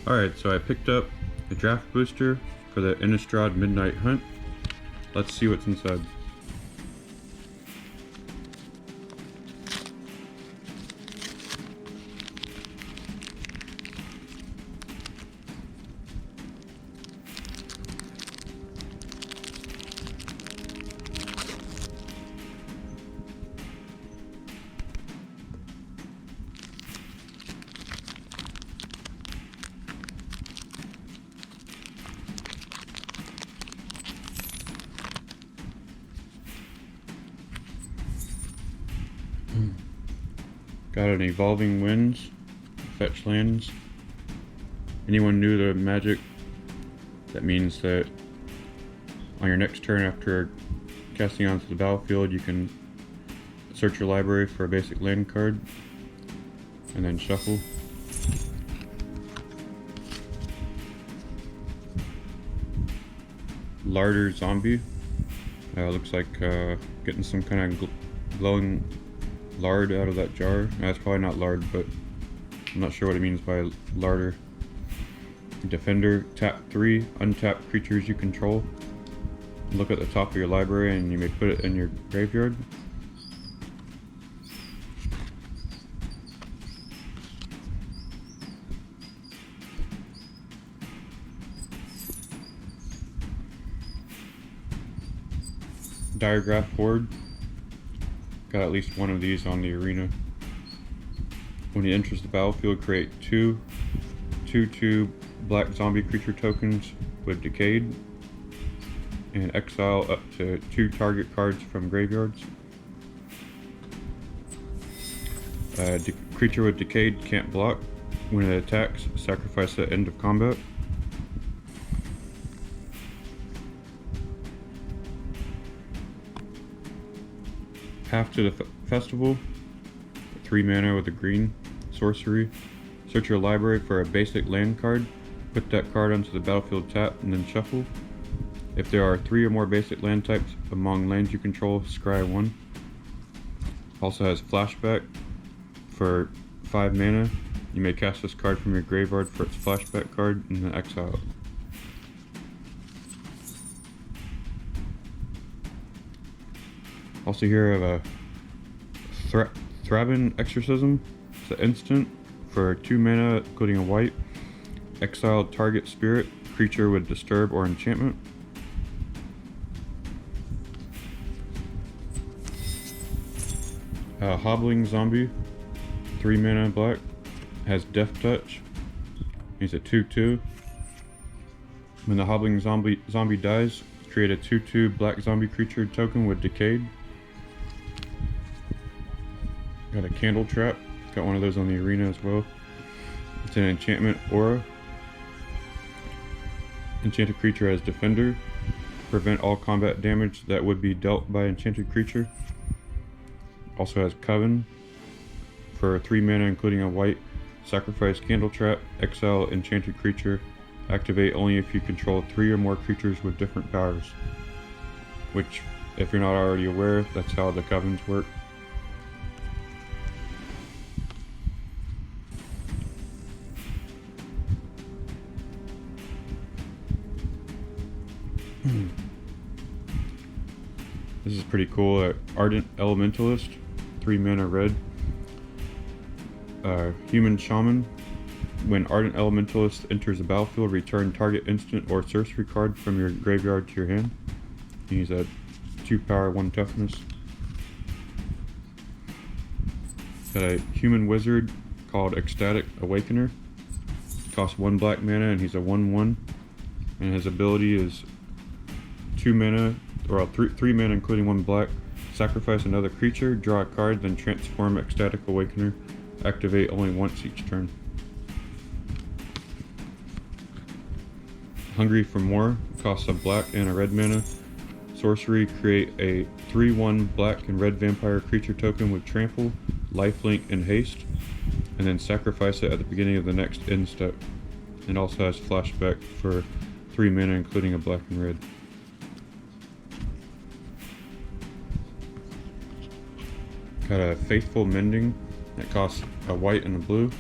Alright, so I picked up a draft booster for the Innistrad Midnight Hunt. Let's see what's inside. Got an Evolving Winds, fetch lands. Anyone new to Magic, that means that on your next turn after casting onto the battlefield, you can search your library for a basic land card and then shuffle. Larder Zombie. Looks like getting some kind of glowing lard out of that jar. That's probably not lard, but I'm not sure what it means by larder. Defender, tap 3, untap creatures you control. Look at the top of your library and you may put it in your graveyard. Diregraph Horde. Got at least one of these on the arena. When he enters the battlefield, create 2/2 black zombie creature tokens with Decayed, and exile up to 2 target cards from graveyards. Creature with Decayed can't block. When it attacks, sacrifice at end of combat. Path to the Festival, 3 mana with a green sorcery. Search your library for a basic land card, put that card onto the battlefield tap, and then shuffle. If there are 3 or more basic land types among lands you control, scry 1. Also has Flashback for 5 mana. You may cast this card from your graveyard for its flashback card and then exile it. Also here I have a Thraben Exorcism. It's an instant for 2 mana, including a white. Exile target spirit, creature with disturb or enchantment. Hobbling Zombie, 3 mana black, has Death Touch. He's a 2/2. When the Hobbling Zombie dies, create a 2/2 black zombie creature token with Decayed. Got a Candle Trap, got one of those on the arena as well. It's an enchantment aura. Enchanted creature as Defender. Prevent all combat damage that would be dealt by enchanted creature. Also has Coven for 3 mana, including a white. Sacrifice Candle Trap, exile enchanted creature. Activate only if you control 3 or more creatures with different powers. Which, if you're not already aware, that's how the Covens work. This is pretty cool. Ardent Elementalist, 3 mana red. Human Shaman. When Ardent Elementalist enters the battlefield, return target instant or sorcery card from your graveyard to your hand. He's at 2 power, 1 toughness. Got a Human Wizard called Ecstatic Awakener. Costs 1 black mana and he's a 1/1. And his ability is 2 mana, or 3 mana including 1 black. Sacrifice another creature, draw a card, then transform Ecstatic Awakener. Activate only once each turn. Hungry for More, costs a black and a red mana. Sorcery, create a 3/1 black and red vampire creature token with Trample, Lifelink, and Haste, and then sacrifice it at the beginning of the next end step. It also has Flashback for 3 mana, including a black and red. Got a Faithful Mending that costs a white and a blue.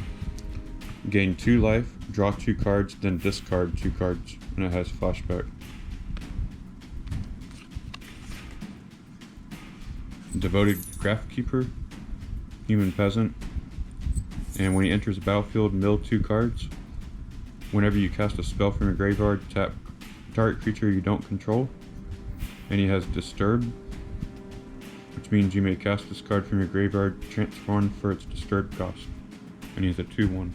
Gain 2 life, draw 2 cards, then discard 2 cards, and it has flashback. Devoted Graphkeeper, Human Peasant, and when he enters the battlefield, mill 2 cards. Whenever you cast a spell from your graveyard, tap target creature you don't control, and he has Disturb, which means you may cast this card from your graveyard, transform for its Disturb cost, and he's a 2/1.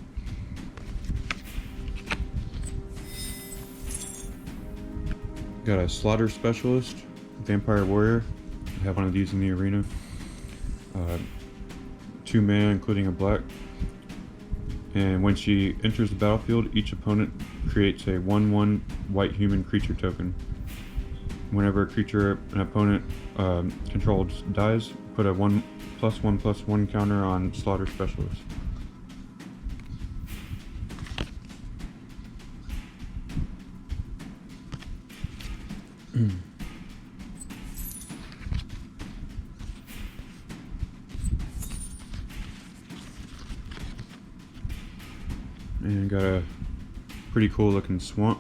Got a Slaughter Specialist, Vampire Warrior. I have one of these in the arena. 2 mana, including a black. And when she enters the battlefield, each opponent creates a 1/1 white human creature token. Whenever a creature an opponent controls dies, put a 1/1/1 counter on Slaughter Specialist. And got a pretty cool looking swamp.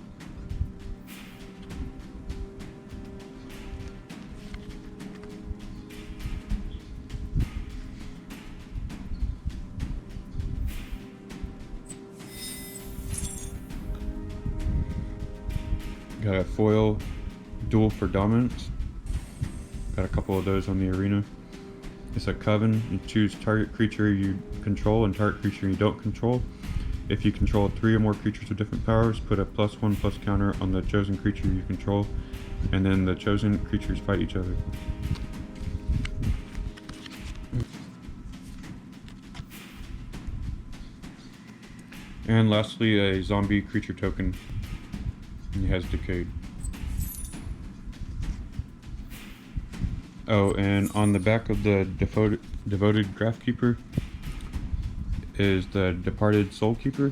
Got a foil Duel for Dominance. Got a couple of those on the arena. It's a Coven. You choose target creature you control and target creature you don't control. If you control 3 or more creatures with different powers, put a +1/+ counter on the chosen creature you control, and then the chosen creatures fight each other. And lastly, a zombie creature token. And he has Decayed. Oh, and on the back of the Devoted Graphkeeper is the Departed Soulkeeper,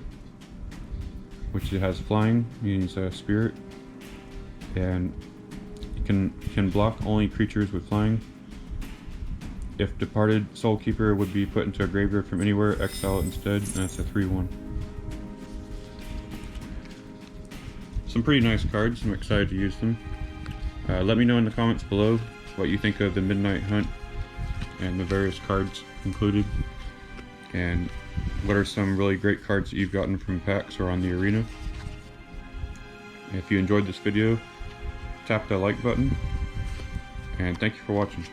which it has flying. He's a spirit, and can block only creatures with flying. If Departed Soulkeeper would be put into a graveyard from anywhere, exile it instead, and that's a 3/1. Some pretty nice cards. I'm excited to use them. Let me know in the comments below what you think of the Midnight Hunt and the various cards included, and what are some really great cards that you've gotten from packs or on the arena. If you enjoyed this video, tap the like button, and thank you for watching.